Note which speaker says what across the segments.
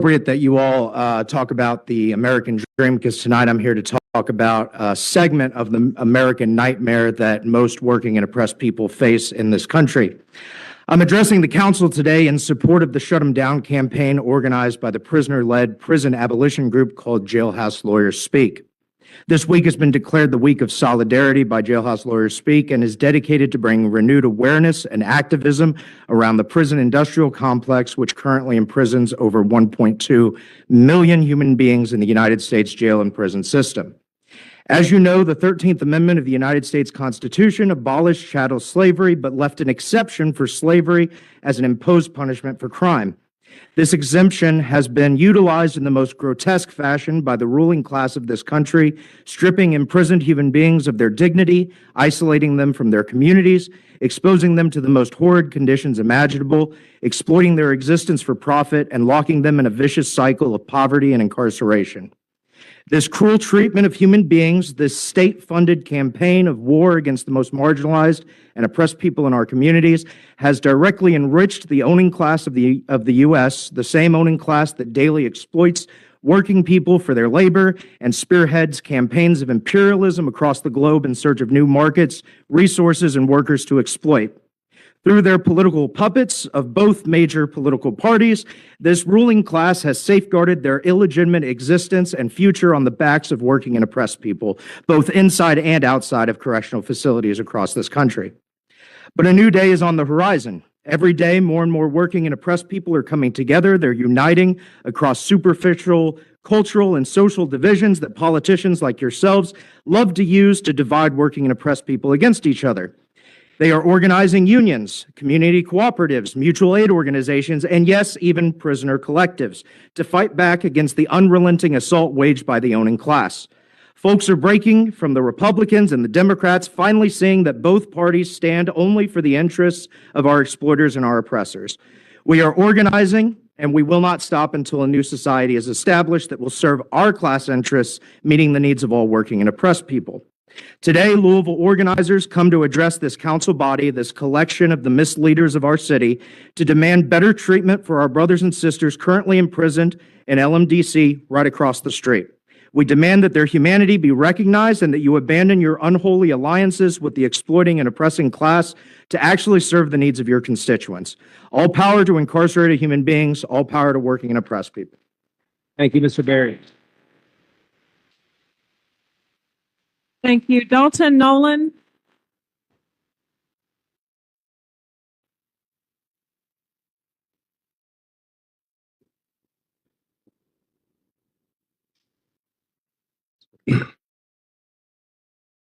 Speaker 1: appropriate that you all talk about the American dream, because tonight I'm here to talk about a segment of the American nightmare that most working and oppressed people face in this country. I'm addressing the council today in support of the Shut 'em Down campaign organized by the prisoner-led prison abolition group called Jailhouse Lawyers Speak. This week has been declared the Week of Solidarity by Jailhouse Lawyers Speak and is dedicated to bringing renewed awareness and activism around the prison industrial complex, which currently imprisons over 1.2 million human beings in the United States jail and prison system. As you know, the 13th Amendment of the United States Constitution abolished chattel slavery, but left an exception for slavery as an imposed punishment for crime. This exemption has been utilized in the most grotesque fashion by the ruling class of this country, stripping imprisoned human beings of their dignity, isolating them from their communities, exposing them to the most horrid conditions imaginable, exploiting their existence for profit, and locking them in a vicious cycle of poverty and incarceration. This cruel treatment of human beings, this state-funded campaign of war against the most marginalized and oppressed people in our communities, has directly enriched the owning class of the U.S., the same owning class that daily exploits working people for their labor and spearheads campaigns of imperialism across the globe in search of new markets, resources, and workers to exploit. Through their political puppets of both major political parties, this ruling class has safeguarded their illegitimate existence and future on the backs of working and oppressed people, both inside and outside of correctional facilities across this country. But a new day is on the horizon. Every day, more and more working and oppressed people are coming together. They're uniting across superficial cultural and social divisions that politicians like yourselves love to use to divide working and oppressed people against each other. They are organizing unions, community cooperatives, mutual aid organizations, and yes, even prisoner collectives to fight back against the unrelenting assault waged by the owning class. Folks are breaking from the Republicans and the Democrats, finally seeing that both parties stand only for the interests of our exploiters and our oppressors. We are organizing, and we will not stop until a new society is established that will serve our class interests, meeting the needs of all working and oppressed people. Today, Louisville organizers come to address this council body, this collection of the misleaders of our city, to demand better treatment for our brothers and sisters currently imprisoned in LMDC right across the street. We demand that their humanity be recognized and that you abandon your unholy alliances with the exploiting and oppressing class to actually serve the needs of your constituents. All power to incarcerated human beings, all power to working and oppressed people.
Speaker 2: Thank you, Mr. Berry.
Speaker 3: Thank you. Dalton Nolan.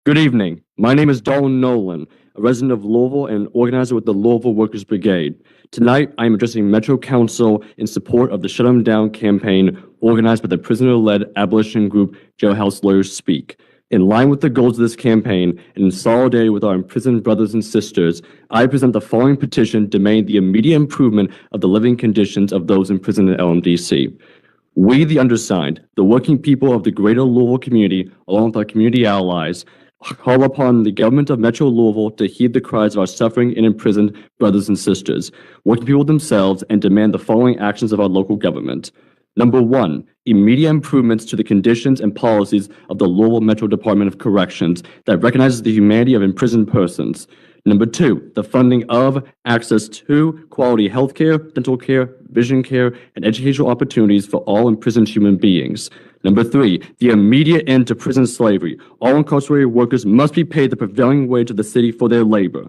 Speaker 4: Good evening. My name is Dalton Nolan, a resident of Louisville and an organizer with the Louisville Workers Brigade. Tonight, I am addressing Metro Council in support of the Shut 'em Down campaign organized by the prisoner-led abolition group Jailhouse Lawyers Speak. In line with the goals of this campaign and in solidarity with our imprisoned brothers and sisters, I present the following petition demanding the immediate improvement of the living conditions of those imprisoned in LMDC. We, the undersigned, the working people of the greater Louisville community, along with our community allies, call upon the government of Metro Louisville to heed the cries of our suffering and imprisoned brothers and sisters, working people themselves, and demand the following actions of our local government. Number one, immediate improvements to the conditions and policies of the Louisville Metro Department of Corrections that recognizes the humanity of imprisoned persons. Number two, the funding of access to quality health care, dental care, vision care, and educational opportunities for all imprisoned human beings. Number three, the immediate end to prison slavery. All incarcerated workers must be paid the prevailing wage of the city for their labor.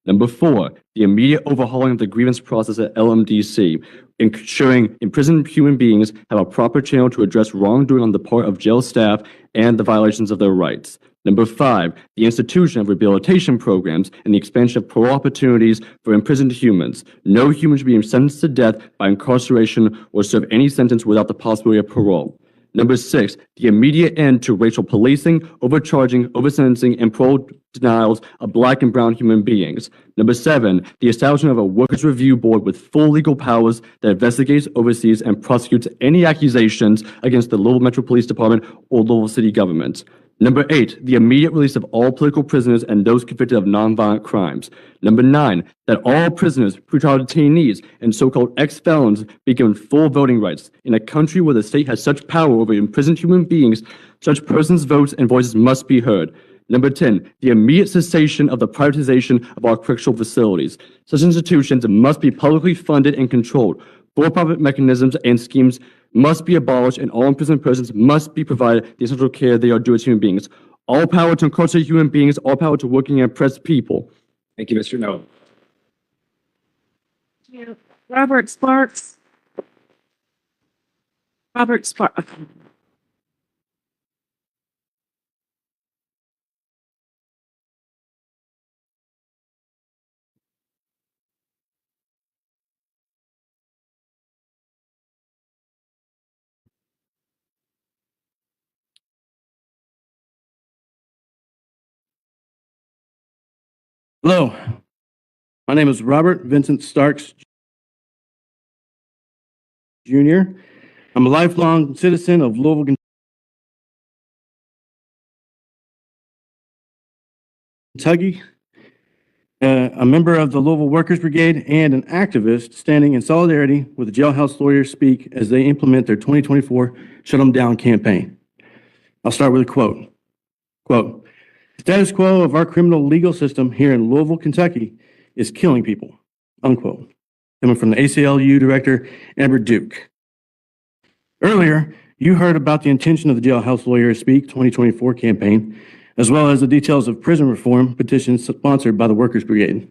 Speaker 4: Number four, the immediate overhauling of the grievance process at LMDC, ensuring imprisoned human beings have a proper channel to address wrongdoing on the part of jail staff and the violations of their rights. Number five, the institution of rehabilitation programs and the expansion of parole opportunities for imprisoned humans. No human should be sentenced to death by incarceration or serve any sentence without the possibility of parole. Number six, the immediate end to racial policing, overcharging, oversentencing, and parole denials of Black and brown human beings. Number seven, the establishment of a workers' review board with full legal powers that investigates, oversees, and prosecutes any accusations against the Louisville Metro Police Department or Louisville City government. Number 8, the immediate release of all political prisoners and those convicted of nonviolent crimes. Number 9, that all prisoners, pretrial detainees, and so-called ex-felons be given full voting rights. In a country where the state has such power over imprisoned human beings, such persons' votes and voices must be heard. Number 10, the immediate cessation of the privatization of our correctional facilities. Such institutions must be publicly funded and controlled. For-profit mechanisms and schemes must be abolished, and all imprisoned persons must be provided the essential care they are due as human beings. All power to incarcerate human beings, all power to working and oppressed people.
Speaker 2: Thank you, Mr. Nolan.
Speaker 3: Robert Sparks. Robert Sparks.
Speaker 5: Hello, my name is Robert Vincent Starks Jr. I'm a lifelong citizen of Louisville, Kentucky, a member of the Louisville Workers Brigade, and an activist standing in solidarity with the jailhouse lawyers speak as they implement their 2024 Shut 'em Down campaign. I'll start with a quote. Quote, "Status quo of our criminal legal system here in Louisville, Kentucky is killing people," unquote. Coming from the ACLU director, Amber Duke. Earlier, you heard about the intention of the Jailhouse Lawyers Speak 2024 campaign, as well as the details of prison reform petitions sponsored by the Workers Brigade.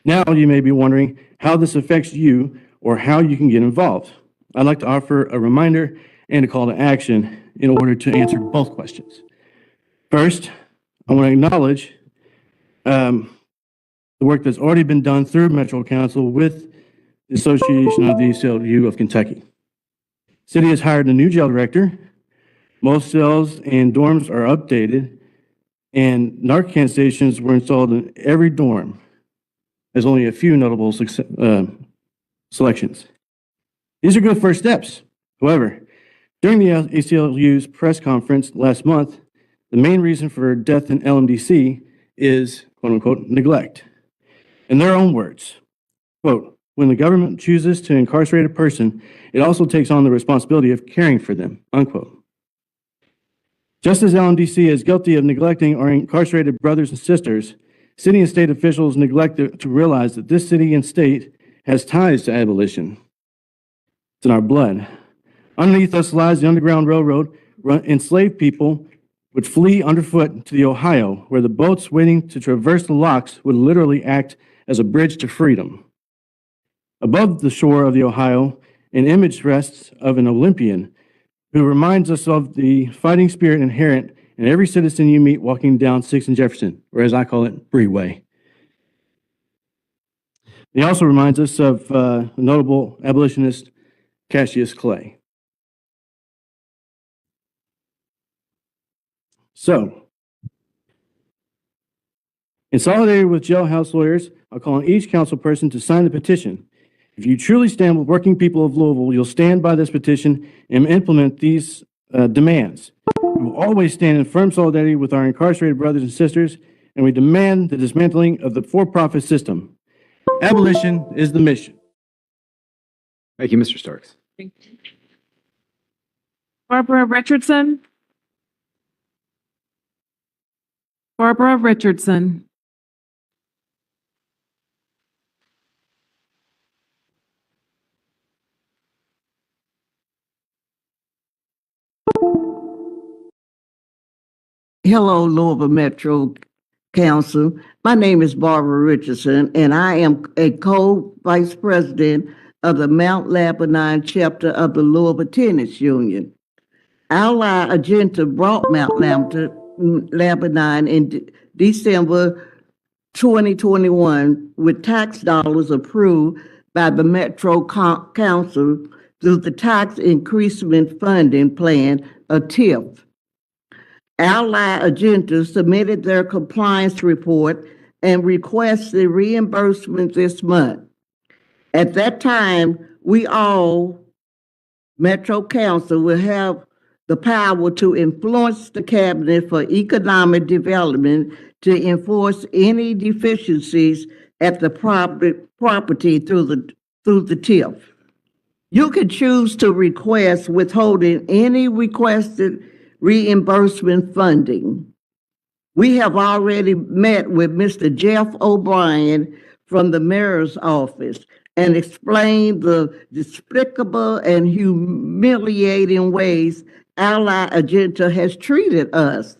Speaker 5: Now you may be wondering how this affects you or how you can get involved. I'd like to offer a reminder and a call to action in order to answer both questions. First, I want to acknowledge the work that's already been done through Metro Council with the Association of the ACLU of Kentucky. City has hired a new jail director. Most cells and dorms are updated, and Narcan stations were installed in every dorm. There's only a few notable selections. These are good first steps. However, during the ACLU's press conference last month, the main reason for death in LMDC is, quote unquote, neglect. In their own words, quote, "When the government chooses to incarcerate a person, it also takes on the responsibility of caring for them," unquote. Just as LMDC is guilty of neglecting our incarcerated brothers and sisters, city and state officials neglect to realize that this city and state has ties to abolition. It's in our blood. Underneath us lies the Underground Railroad. Enslaved people would flee underfoot to the Ohio, where the boats waiting to traverse the locks would literally act as a bridge to freedom. Above the shore of the Ohio, an image rests of an Olympian who reminds us of the fighting spirit inherent in every citizen you meet walking down 6th and Jefferson, or as I call it, Breeway. He also reminds us of the notable abolitionist Cassius Clay. So, in solidarity with jailhouse lawyers, I'll call on each council person to sign the petition. If you truly stand with working people of Louisville, you'll stand by this petition and implement these demands. We will always stand in firm solidarity with our incarcerated brothers and sisters, and we demand the dismantling of the for-profit system. Abolition is the mission.
Speaker 2: Thank you, Mr. Starks.
Speaker 3: Barbara Richardson. Barbara Richardson.
Speaker 6: Hello, Louisville Metro Council. My name is Barbara Richardson, and I am a co-vice president of the Mount Lebanon chapter of the Louisville Tennis Union. Our agenda brought Mount Lebanon in December 2021 with tax dollars approved by the Metro Council through the Tax Increasement Funding Plan, a TIF. Ally Agenda submitted their compliance report and requested reimbursement this month. At that time, we all, Metro Council, will have the power to influence the cabinet for economic development to enforce any deficiencies at the property through the TIF. You can choose to request withholding any requested reimbursement funding. We have already met with Mr. Jeff O'Brien from the mayor's office and explained the despicable and humiliating ways Ally Agenda has treated us.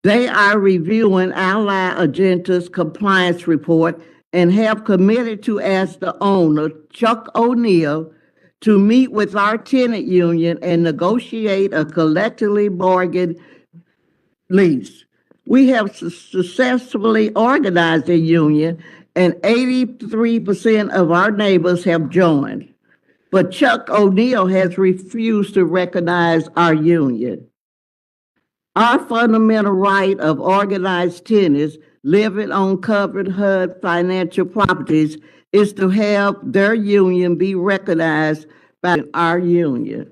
Speaker 6: They are reviewing Ally Agenda's compliance report and have committed to ask the owner, Chuck O'Neill, to meet with our tenant union and negotiate a collectively bargained lease. We have successfully organized a union, and 83% of our neighbors have joined. But Chuck O'Neill has refused to recognize our union. Our fundamental right of organized tenants living on covered HUD financial properties is to have their union be recognized by our union.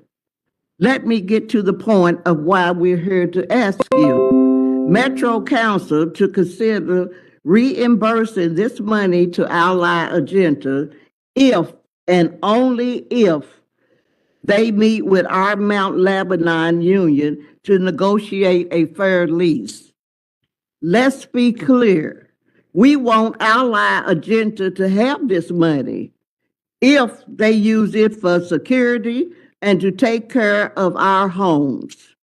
Speaker 6: Let me get to the point of why we're here to ask you, Metro Council, to consider reimbursing this money to Ally Agenda if and only if they meet with our Mount Lebanon union to negotiate a fair lease. Let's be clear. We want Ally Agenda to have this money if they use it for security and to take care of our homes.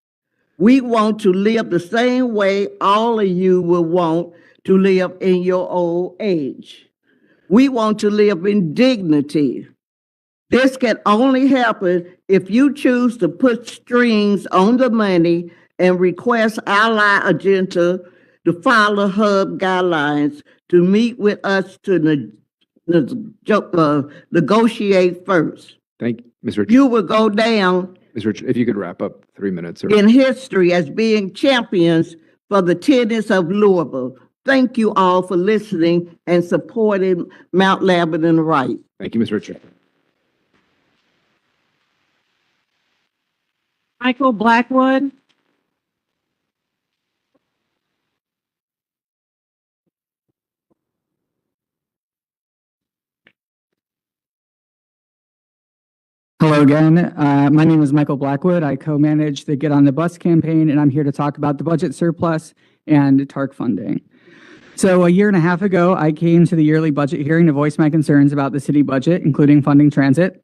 Speaker 6: We want to live the same way all of you will want to live in your old age. We want to live in dignity. This can only happen if you choose to put strings on the money and request Ally Agenda to follow HUB guidelines to meet with us to negotiate first.
Speaker 2: Thank you, Ms. Richardson.
Speaker 6: You will go down
Speaker 2: Ms. Richardson, if you could wrap up 3 minutes. Or...
Speaker 6: in history as being champions for the tenants of Louisville. Thank you all for listening and supporting Mount Lebanon right.
Speaker 2: Thank you, Ms. Richardson.
Speaker 3: Michael Blackwood.
Speaker 7: Hello again. My name is Michael Blackwood. I co-manage the Get on the Bus campaign, and I'm here to talk about the budget surplus and TARC funding. So a year and a half ago, I came to the yearly budget hearing to voice my concerns about the city budget, including funding transit.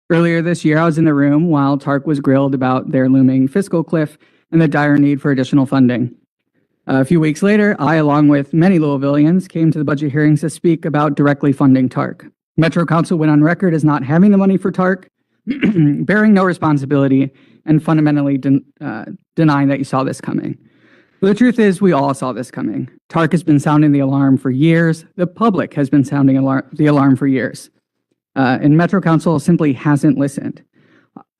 Speaker 7: Earlier this year, I was in the room while TARC was grilled about their looming fiscal cliff and the dire need for additional funding. A few weeks later, I, along with many Louisvillians, came to the budget hearings to speak about directly funding TARC. Metro Council went on record as not having the money for TARC, bearing no responsibility, and fundamentally denying that you saw this coming. But the truth is, we all saw this coming. TARC has been sounding the alarm for years. The public has been sounding the alarm for years. And Metro Council simply hasn't listened.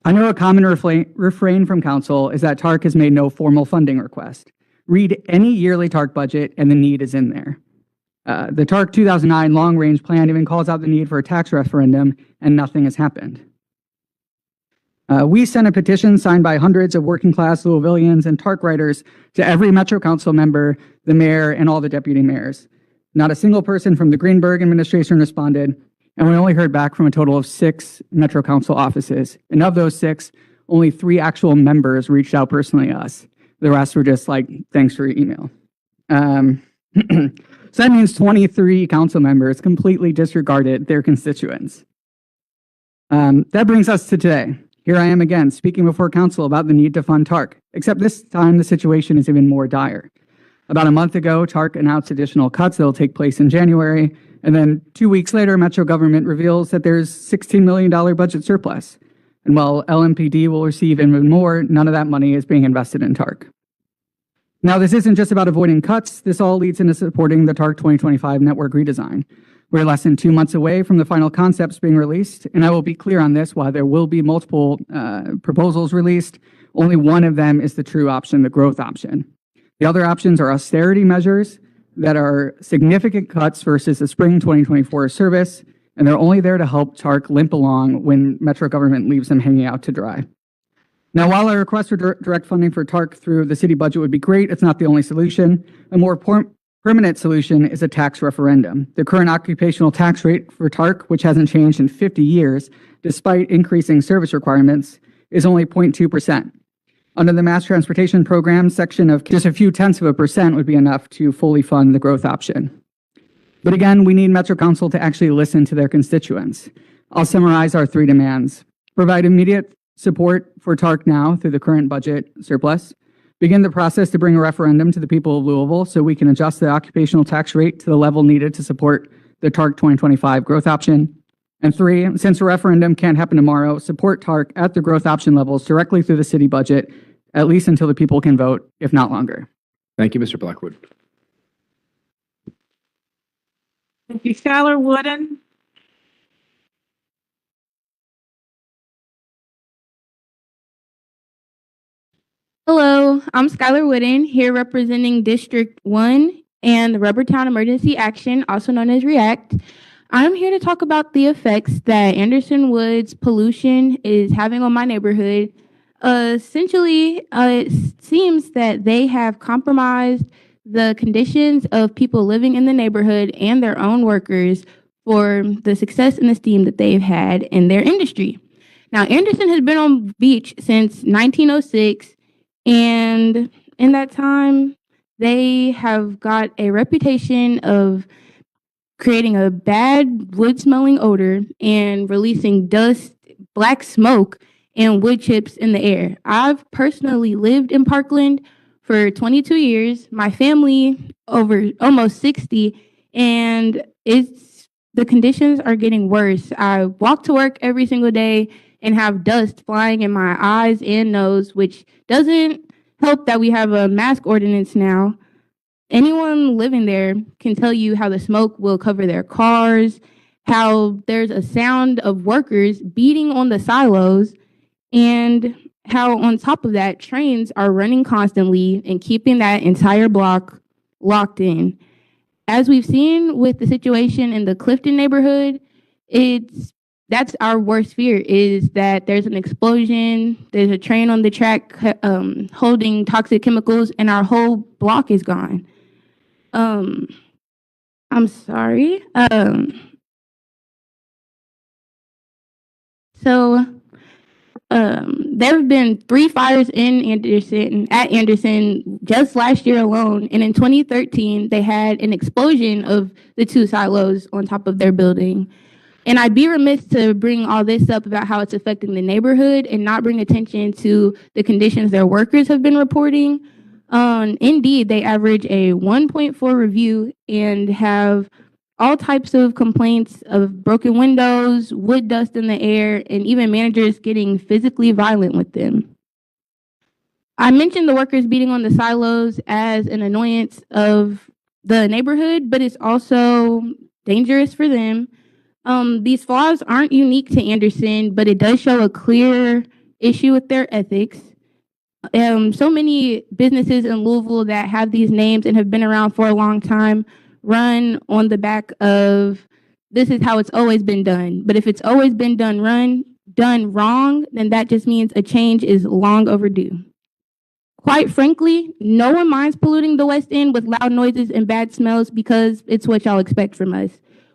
Speaker 7: I know a common refrain from Council is that TARC has made no formal funding request. Read any yearly TARC budget and the need is in there. The TARC 2009 long-range plan even calls out the need for a tax referendum, and nothing has happened. We sent a petition signed by hundreds of working-class Louisvillians and TARC writers to every Metro Council member, the mayor, and all the deputy mayors. Not a single person from the Greenberg administration responded, and we only heard back from a total of 6 Metro Council offices. And of those 6, only 3 actual members reached out personally to us. The rest were just like, thanks for your email. So that means 23 council members completely disregarded their constituents. That brings us to today. Here I am again, speaking before council about the need to fund TARC, except this time the situation is even more dire. About a month ago, TARC announced additional cuts that will take place in January, and then 2 weeks later, Metro government reveals that there's $16 million budget surplus. And while LMPD will receive even more, none of that money is being invested in TARC. Now, this isn't just about avoiding cuts. This all leads into supporting the TARC 2025 network redesign. We're less than 2 months away from the final concepts being released, and I will be clear on this, while there will be multiple proposals released, only one of them is the true option, the growth option. The other options are austerity measures that are significant cuts versus the spring 2024 service, and they're only there to help TARC limp along when Metro government leaves them hanging out to dry. Now, while our request for direct funding for TARC through the city budget would be great, it's not the only solution. A more permanent solution is a tax referendum. The current occupational tax rate for TARC, which hasn't changed in 50 years, despite increasing service requirements, is only 0.2%. Under the mass transportation program section of just a few tenths of a percent would be enough to fully fund the growth option. But again, we need Metro Council to actually listen to their constituents. I'll summarize our three demands. Provide immediate support for TARC now through the current budget surplus. Begin the process to bring a referendum to the people of Louisville so we can adjust the occupational tax rate to the level needed to support the TARC 2025 growth option. And three, since a referendum can't happen tomorrow, support TARC at the growth option levels directly through the city budget, at least until the people can vote, if not longer.
Speaker 2: Thank you, Mr. Blackwood.
Speaker 3: Thank you. Skylar Wooden.
Speaker 8: Hello, I'm Skylar Wooden, here representing District 1 and the Rubbertown Emergency Action, also known as REACT. I'm here to talk about the effects that Anderson Woods pollution is having on my neighborhood. Essentially, it seems that they have compromised the conditions of people living in the neighborhood and their own workers for the success and esteem that they've had in their industry. Now, Anderson has been on beach since 1906. And in that time, they have got a reputation of creating a bad wood-smelling odor and releasing dust, black smoke, and wood chips in the air. I've personally lived in Parkland for 22 years. My family over almost 60, and the conditions are getting worse. I walk to work every single day and have dust flying in my eyes and nose, which doesn't help that we have a mask ordinance now. Anyone living there can tell you how the smoke will cover their cars, how there's a sound of workers beating on the silos, and how on top of that, trains are running constantly and keeping that entire block locked in. As we've seen with the situation in the Clifton neighborhood, that's our worst fear, is that there's an explosion, there's a train on the track holding toxic chemicals, and our whole block is gone. I'm sorry. There have been 3 fires at Anderson just last year alone, and in 2013, they had an explosion of the 2 silos on top of their building. And I'd be remiss to bring all this up about how it's affecting the neighborhood and not bring attention to the conditions their workers have been reporting. Indeed, they average a 1.4 review and have all types of complaints of broken windows, wood dust in the air, and even managers getting physically violent with them. I mentioned the workers beating on the silos as an annoyance of the neighborhood, but it's also dangerous for them. These flaws aren't unique to Anderson, but it does show a clear issue with their ethics. So many businesses in Louisville that have these names and have been around for a long time run on the back of, this is how it's always been done. But if it's always been done wrong, then that just means a change is long overdue. Quite frankly, no one minds polluting the West End with loud noises and bad smells because it's what y'all expect from us.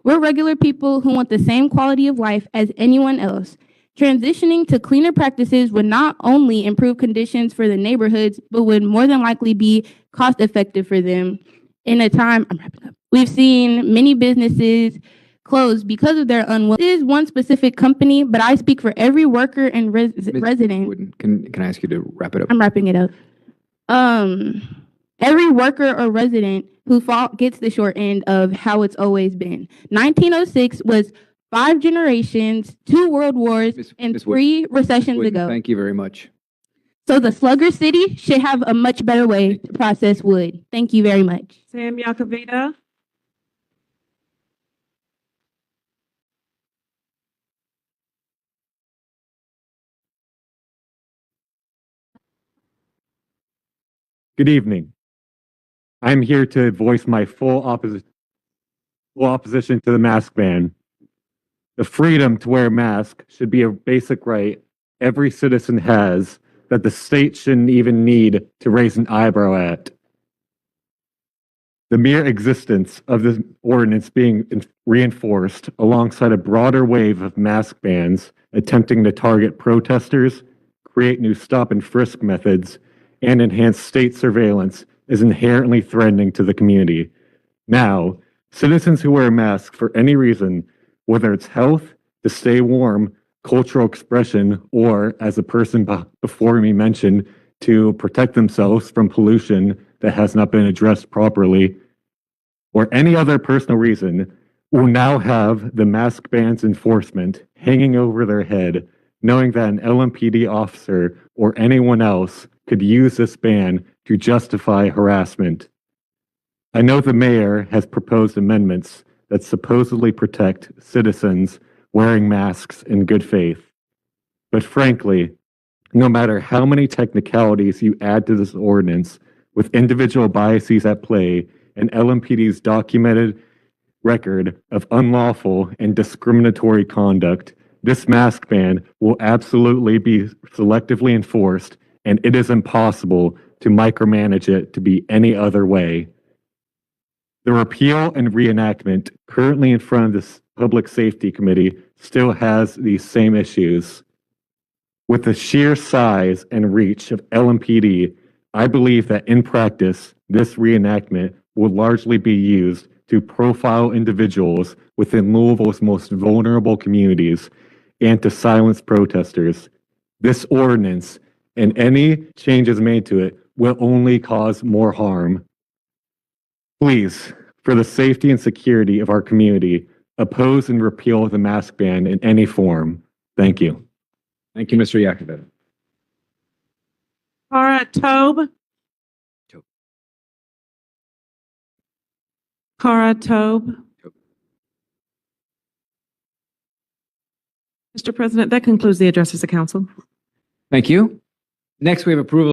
Speaker 8: We're regular people who want the same quality of life as anyone else. Transitioning to cleaner practices would not only improve conditions for the neighborhoods, but would more than likely be cost effective for them. In a time, I'm wrapping up, we've seen many businesses close because of their unwillingness. This is one specific company, but I speak for every worker and resident.
Speaker 2: Wooden, can I ask you to wrap it up?
Speaker 8: I'm wrapping it up. Every worker or resident who gets the short end of how it's always been. 1906 was 5 generations, 2 world wars, and 3 recessions
Speaker 2: Wooden,
Speaker 8: ago.
Speaker 2: thank you very much.
Speaker 8: So the slugger city should have a much better way to process wood. Thank you very much.
Speaker 3: Sam Yakavita.
Speaker 9: Good evening. I'm here to voice my full opposition to the mask ban. The freedom to wear a mask should be a basic right every citizen has that the state shouldn't even need to raise an eyebrow at. The mere existence of this ordinance being reinforced alongside a broader wave of mask bans attempting to target protesters, create new stop and frisk methods, and enhance state surveillance is inherently threatening to the community. Now, citizens who wear a mask for any reason, whether it's health, to stay warm, cultural expression, or, as a person before me mentioned, to protect themselves from pollution that has not been addressed properly, or any other personal reason, will now have the mask ban's enforcement hanging over their head, knowing that an LMPD officer or anyone else could use this ban to justify harassment. I know the mayor has proposed amendments that supposedly protect citizens wearing masks in good faith. But frankly, no matter how many technicalities you add to this ordinance, with individual biases at play and LMPD's documented record of unlawful and discriminatory conduct, this mask ban will absolutely be selectively enforced, and it is impossible to micromanage it to be any other way. The repeal and reenactment currently in front of this Public Safety Committee still has these same issues. With the sheer size and reach of LMPD, I believe that in practice, this reenactment will largely be used to profile individuals within Louisville's most vulnerable communities and to silence protesters. This ordinance and any changes made to it will only cause more harm. Please, for the safety and security of our community, oppose and repeal the mask ban in any form. Thank you.
Speaker 2: Thank you, Mr. Yakavetta.
Speaker 3: Cara Tobe.
Speaker 2: Tobe.
Speaker 3: Cara Tobe.
Speaker 2: Tobe.
Speaker 3: Mr. President, that concludes the addresses of council.
Speaker 2: Thank you. Next, we have approval